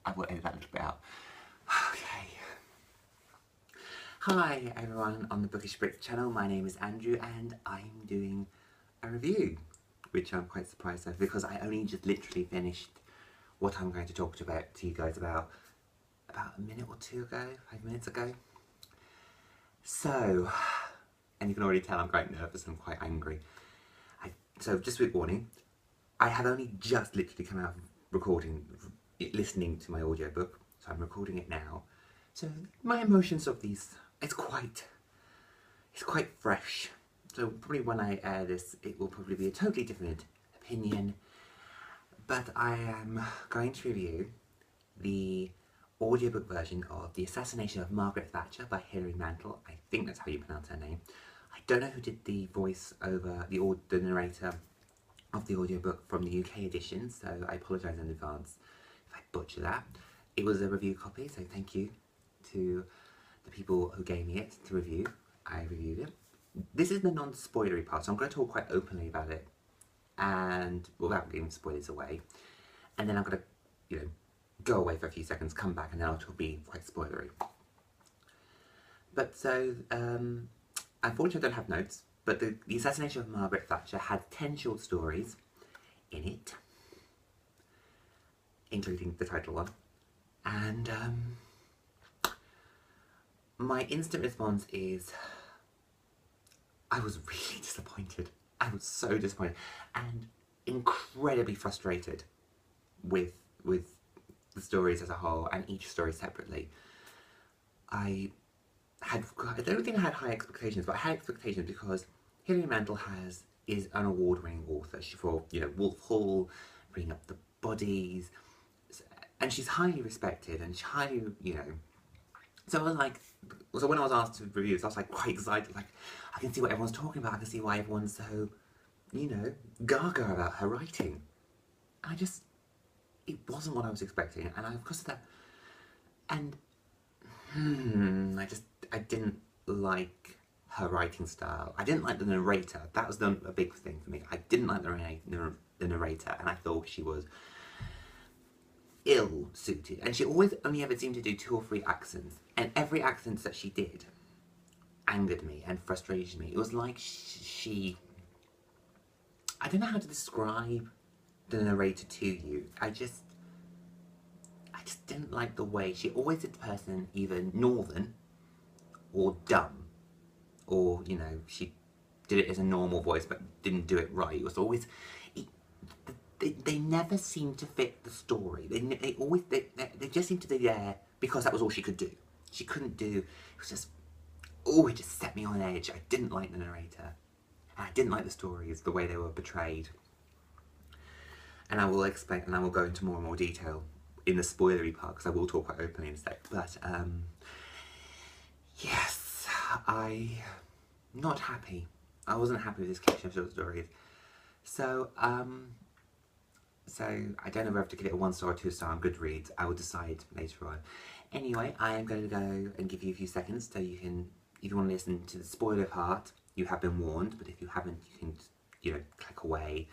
I will edit that a little bit out. Okay. Hi everyone on the Bookish Brits channel, my name is Andrew and I'm doing a review, which I'm quite surprised of because I only just literally finished what I'm going to talk to you guys about a minute or two ago, 5 minutes ago. So, and you can already tell I'm quite nervous and quite angry. So just a quick warning, I have only just literally come out of listening to my audiobook, so I'm recording it now. So my emotions of these, it's quite fresh. So probably when I air this, it will probably be a totally different opinion. But I am going to review the audiobook version of The Assassination of Margaret Thatcher by Hilary Mantel. I think that's how you pronounce her name. I don't know who did the voice over, the narrator of the audiobook from the UK edition, so I apologise in advance if I butcher that. It was a review copy, so thank you to the people who gave me it to review. I reviewed it. This is the non-spoilery part, so I'm going to talk quite openly about it, and without giving spoilers away. And then I'm going to, go away for a few seconds, come back, and then it'll be quite spoilery. But so, unfortunately I don't have notes, but the Assassination of Margaret Thatcher had 10 short stories in it, including the title one. And my instant response is, I was really disappointed. I was so disappointed and incredibly frustrated with the stories as a whole and each story separately. I don't think I had high expectations, but I had expectations because Hilary Mantel is an award-winning author. She for Wolf Hall, Bringing Up the Bodies, and she's highly respected and highly So I was like, so when I was asked to review this, I was like quite excited. Like, I can see what everyone's talking about. I can see why everyone's so gaga about her writing. It wasn't what I was expecting, and because of that, and I didn't like her writing style. I didn't like the narrator. That was a big thing for me. I didn't like the narrator, and I thought she was ill-suited. And she always only ever seemed to do 2 or 3 accents, and every accent that she did angered me and frustrated me. It was like I don't know how to describe the narrator to you. I just didn't like the way she always did the person either northern or dumb, or she did it as a normal voice but didn't do it right. It was always they never seemed to fit the story. They just seemed to be there because that was all she could do. She couldn't do. It was just it just set me on edge. I didn't like the narrator, and I didn't like the stories, the way they were portrayed. And I will explain, and I will go into more and more detail in the spoilery part, because I will talk quite openly in a sec. But, yes, I'm not happy. I wasn't happy with this collection of short stories. So, so I don't know whether to give it a 1-star or 2-star on Goodreads. I will decide later on. Anyway, I am going to go and give you a few seconds so you can, if you want to listen to the spoiler part, you have been warned, but if you haven't, you can, click away.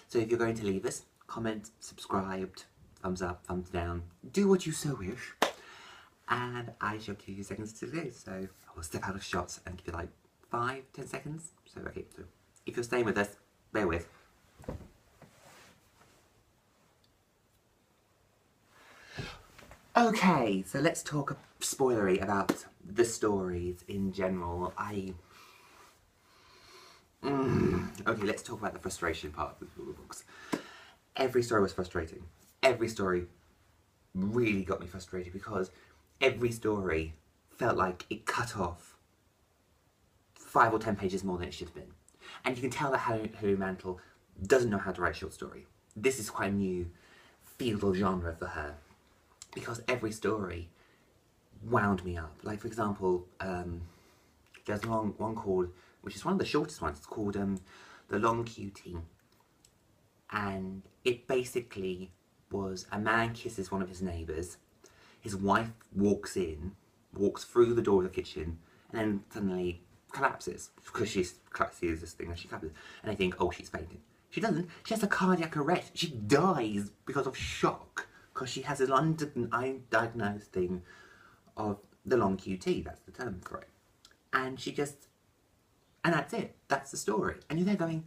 So if you're going to leave us, comment, subscribed, thumbs up, thumbs down, do what you so wish, and I shall give you seconds to do. So I will step out of shots and give you like 5-10 seconds. So okay, so if you're staying with us, bear with. Okay, so let's talk spoilery about the stories in general. Okay, let's talk about the frustration part of the books. Every story was frustrating. Every story really got me frustrated because every story felt like it cut off 5 or 10 pages more than it should have been. And you can tell that Hilary Mantel doesn't know how to write short story. This is quite a new field or genre for her, because every story wound me up. Like, for example, there's one called, which is one of the shortest ones, it's called The Long QT. And it basically was a man kisses one of his neighbours, his wife walks through the door of the kitchen, and then suddenly collapses, because she sees this thing and she collapses, and I think, oh, she's fainted. She doesn't, she has a cardiac arrest, she dies because of shock, because she has a undiagnosed thing of the long QT, that's the term for it. And she just, and that's it, that's the story. And you're there going,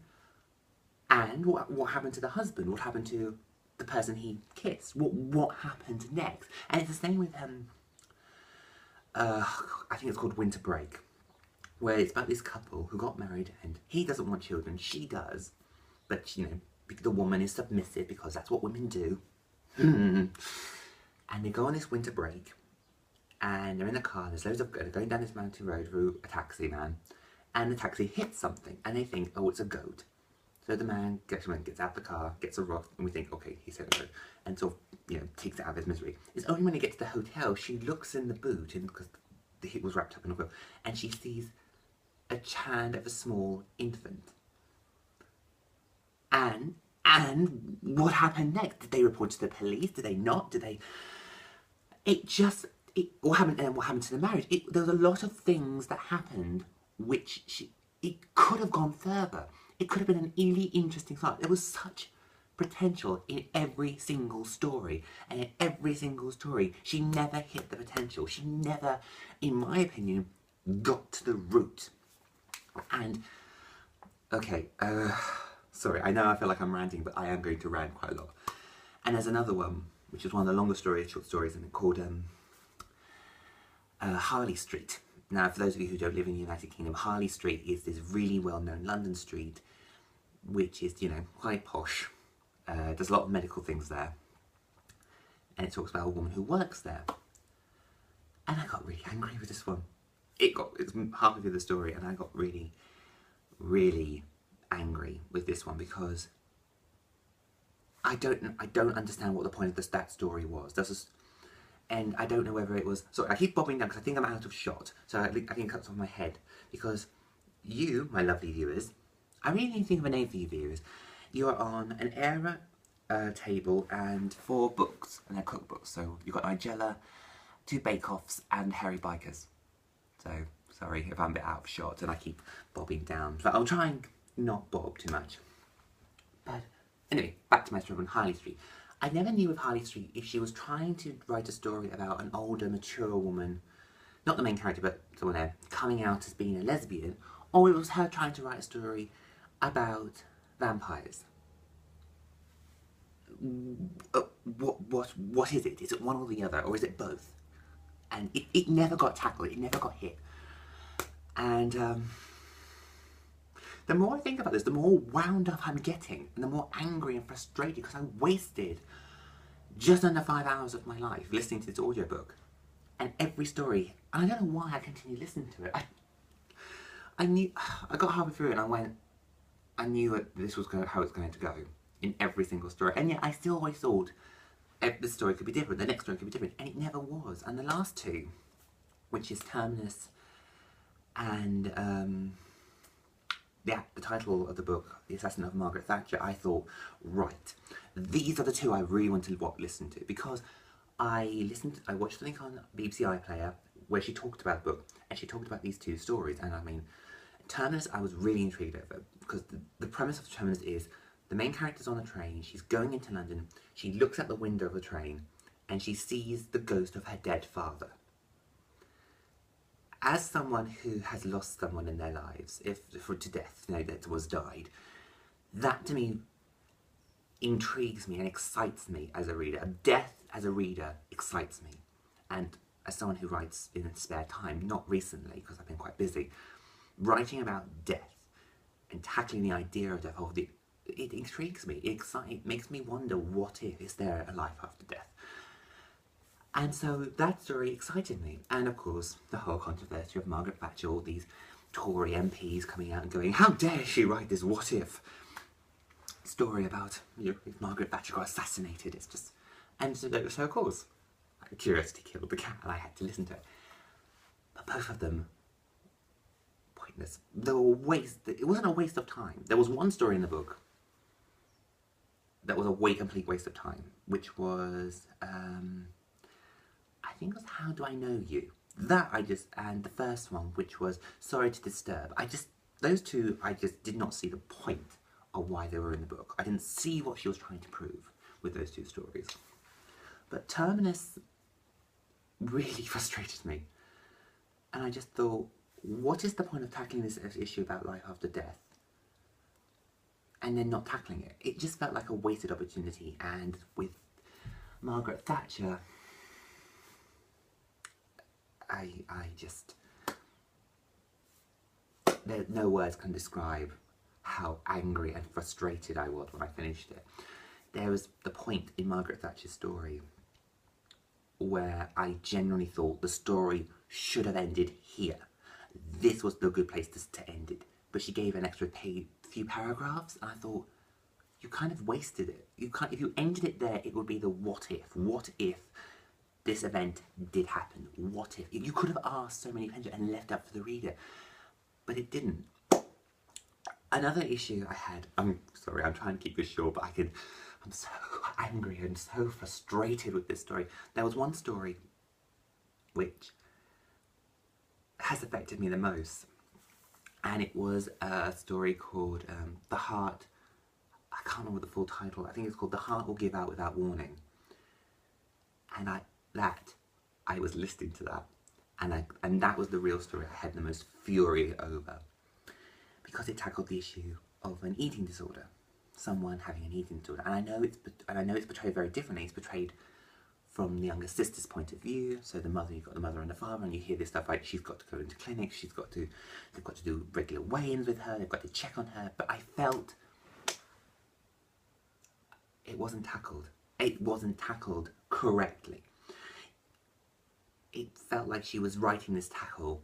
and what happened to the husband? What happened to the person he kissed? What happened next? And it's the same with, I think it's called Winter Break, where it's about this couple who got married and he doesn't want children, she does, but you know, the woman is submissive because that's what women do. And they go on this winter break and they're in the car, there's loads of, they're going down this mountain road through a taxi man, and the taxi hits something and they think, oh, it's a goat. So the man gets out the car, gets a rock, and we think, okay, he said a goat, and sort of, you know, takes it out of his misery. It's only when they get to the hotel, she looks in the boot, and because the hit was wrapped up in a quilt, and she sees a hand of a small infant. And what happened next? Did they report to the police? Did they not? Did they? What happened? And what happened to the marriage? There was a lot of things that happened, which it could have gone further. It could have been an really interesting start. There was such potential in every single story, and in every single story, she never hit the potential. She never, in my opinion, got to the root. And okay, sorry, I know I feel like I'm ranting, but I am going to rant quite a lot. And there's another one, which is one of the longer short stories, and it's called Harley Street. Now, for those of you who don't live in the United Kingdom, Harley Street is this really well-known London street, which is, you know, quite posh. There's a lot of medical things there. And it talks about a woman who works there. And I got really angry with this one. It's halfway through the story, and I got really, really angry with this one because I don't understand what the point of that story was. And I don't know whether it was... Sorry, I keep bobbing down because I think I'm out of shot. So I think it cuts off my head. Because you, my lovely viewers, I really need to think of a name for you viewers. You are on an era table and 4 books, and they're cookbooks. So you've got Nigella, 2 bake-offs, and Hairy Bikers. So, sorry if I'm a bit out of shot and I keep bobbing down. But I'll try and not bob too much. But anyway, back to my story on Harley Street. I never knew with Harley Street if she was trying to write a story about an older, mature woman, not the main character, but someone there, coming out as being a lesbian, or it was her trying to write a story about vampires. What is it? Is it one or the other, or is it both? And it never got tackled, it never got hit. And the more I think about this, the more wound up I'm getting, and the more angry and frustrated, because I wasted just under 5 hours of my life listening to this audiobook. And every story, and I don't know why I continue listening to it. I got halfway through it and I knew that this was how it's going to go in every single story. And yet I still always thought this story could be different, the next story could be different, and it never was. And the last 2, which is Terminus and the title of the book, The Assassination of Margaret Thatcher, I thought, right, these are the 2 I really want to listen to, because I watched something on BBC iPlayer where she talked about the book, and she talked about these 2 stories, and I mean, Terminus I was really intrigued over, because the premise of Terminus is, the main character's on a train, she's going into London, she looks out the window of the train, and she sees the ghost of her dead father. As someone who has lost someone in their lives, to death, you know, that was died, that to me intrigues me and excites me as a reader. Death as a reader excites me. And as someone who writes in spare time, not recently because I've been quite busy, writing about death and tackling the idea of death, it intrigues me. It makes me wonder, what if? Is there a life after death? And so that story excited me. And of course, the whole controversy of Margaret Thatcher, all these Tory MPs coming out and going, how dare she write this what if story about, you know, if Margaret Thatcher got assassinated. It's just, and so of course, curiosity killed the cat and I had to listen to it. But both of them, pointless. They were it wasn't a waste of time. There was one story in the book that was a complete waste of time, which was, I think it was How Do I Know You? And the first one, which was Sorry to Disturb. Those 2, I just did not see the point of why they were in the book. I didn't see what she was trying to prove with those 2 stories. But Terminus really frustrated me. And I just thought, what is the point of tackling this issue about life after death and then not tackling it? It just felt like a wasted opportunity. And with Margaret Thatcher, no words can describe how angry and frustrated I was when I finished it. There was the point in Margaret Thatcher's story where I genuinely thought the story should have ended here. This was the good place to end it. But she gave an extra few paragraphs, and I thought, you kind of wasted it. If you ended it there, it would be the what if. What if this event did happen? What if? You could have asked so many questions and left up for the reader, but it didn't. Another issue I had, I'm sorry, I'm trying to keep this short, but I'm so angry and so frustrated with this story. There was one story which has affected me the most, and it was a story called The Heart, I can't remember the full title, I think it's called The Heart Will Give Out Without Warning. And I was listening to that, and that was the real story I had the most fury over, because it tackled the issue of an eating disorder, someone having an eating disorder, and I know it's portrayed very differently. It's portrayed from the younger sister's point of view. So the mother, you've got the mother and the father, and you hear this stuff like she's got to go into clinics, they've got to do regular weigh-ins with her, they've got to check on her. But I felt it wasn't tackled. It wasn't tackled correctly. It felt like she was writing this tackle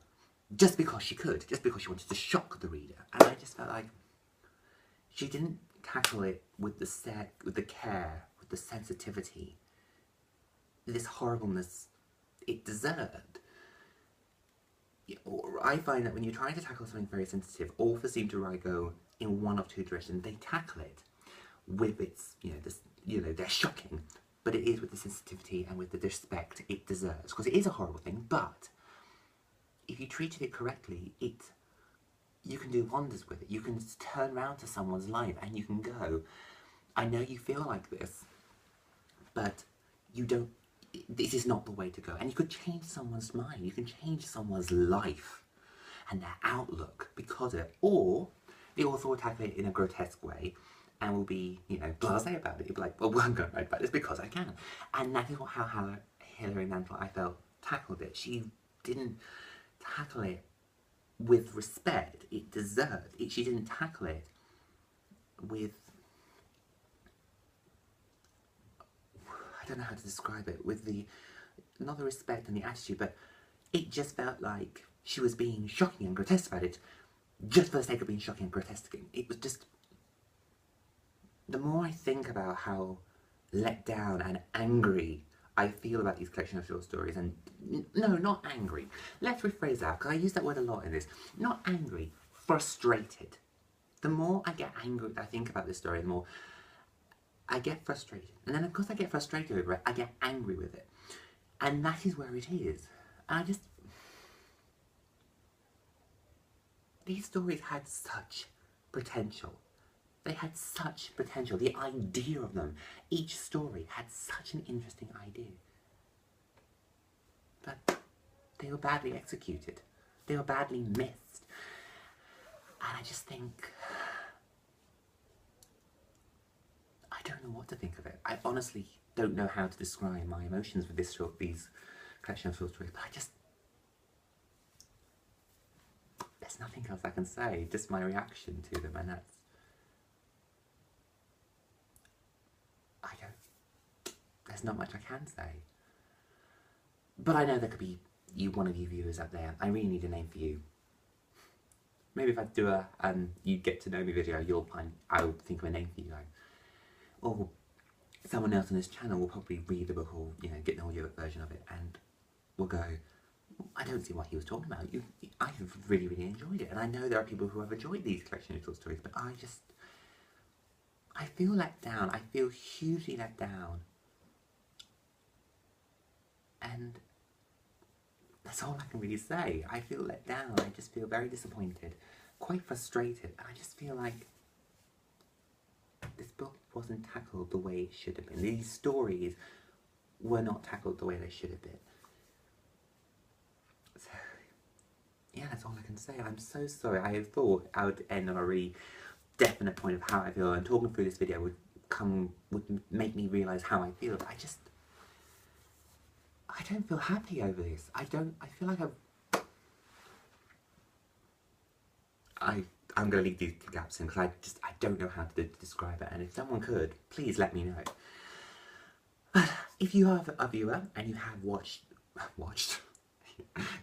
just because she could, just because she wanted to shock the reader. And I just felt like she didn't tackle it with the care, with the sensitivity, this horribleness it deserved. I find that when you're trying to tackle something very sensitive, authors seem to go in one of two directions. They tackle it with its, they're shocking, but it is with the sensitivity and with the respect it deserves, because it is a horrible thing. But if you treated it correctly, you can do wonders with it. You can turn around to someone's life and you can go, I know you feel like this, but you don't, this is not the way to go. And you could change someone's mind, you can change someone's life and their outlook because of it. Or the author will tackle it in a grotesque way and will be, blasé about it. You'll be like, well, I'm going to write about this because I can. And that is how Hilary Mantel, I felt, tackled it. She didn't tackle it with respect it deserved. She didn't tackle it with, I don't know how to describe it, with not the respect and the attitude, but it just felt like she was being shocking and grotesque about it just for the sake of being shocking and grotesque. It was just, the more I think about how let down and angry I feel about these collection of short stories, and no, not angry. Let's rephrase that, because I use that word a lot in this. Not angry, frustrated. The more I get angry, I think about this story, the more I get frustrated. And then, of course, I get frustrated over it, I get angry with it. And that is where it is. And these stories had such potential. They had such potential. The idea of them, each story had such an interesting idea. But they were badly executed. They were badly missed. And I just think, I don't know what to think of it. I honestly don't know how to describe my emotions with these collection of short stories, but there's nothing else I can say, just my reaction to them, and there's not much I can say. But I know there could be one of you viewers out there. I really need a name for you. Maybe if I do a you get to know me video, I'll think of a name for you guys. Or someone else on this channel will probably read the book or get the audiobook version of it and will go, I don't see what he was talking about. I have really, really enjoyed it. And I know there are people who have enjoyed these collection of short stories, but I feel let down. I feel hugely let down. And that's all I can really say. I feel let down. I just feel very disappointed, quite frustrated. And I just feel like this book wasn't tackled the way it should have been. These stories were not tackled the way they should have been. So, yeah, that's all I can say. I'm so sorry. I thought I would end on a really definite point of how I feel, and talking through this video would make me realise how I feel, but I don't feel happy over this. I feel like I'm going to leave these gaps in because I don't know how to describe it, and if someone could, please let me know. But if you are a viewer and you have watched,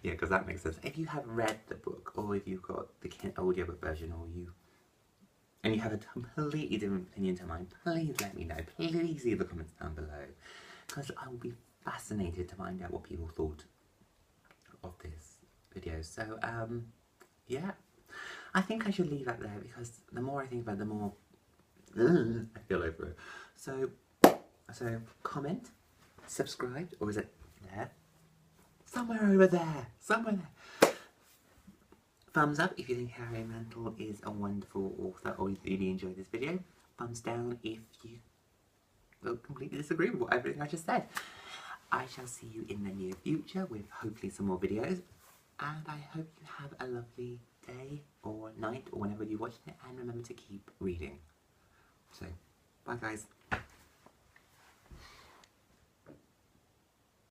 yeah, because that makes sense. If you have read the book, or if you've got the audiobook version, and you have a completely different opinion to mine, please let me know. Please leave the comments down below, because I will be fascinated to find out what people thought of this video. So, yeah, I think I should leave that there, because the more I think about it, the more I feel over it. So comment, subscribe, or is it there? Somewhere over there, somewhere there. Thumbs up if you think Hilary Mantel is a wonderful author, or you really enjoyed this video. Thumbs down if you completely disagree with everything I just said. I shall see you in the near future with hopefully some more videos, and I hope you have a lovely day or night or whenever you're watching it, and remember to keep reading. So, bye guys.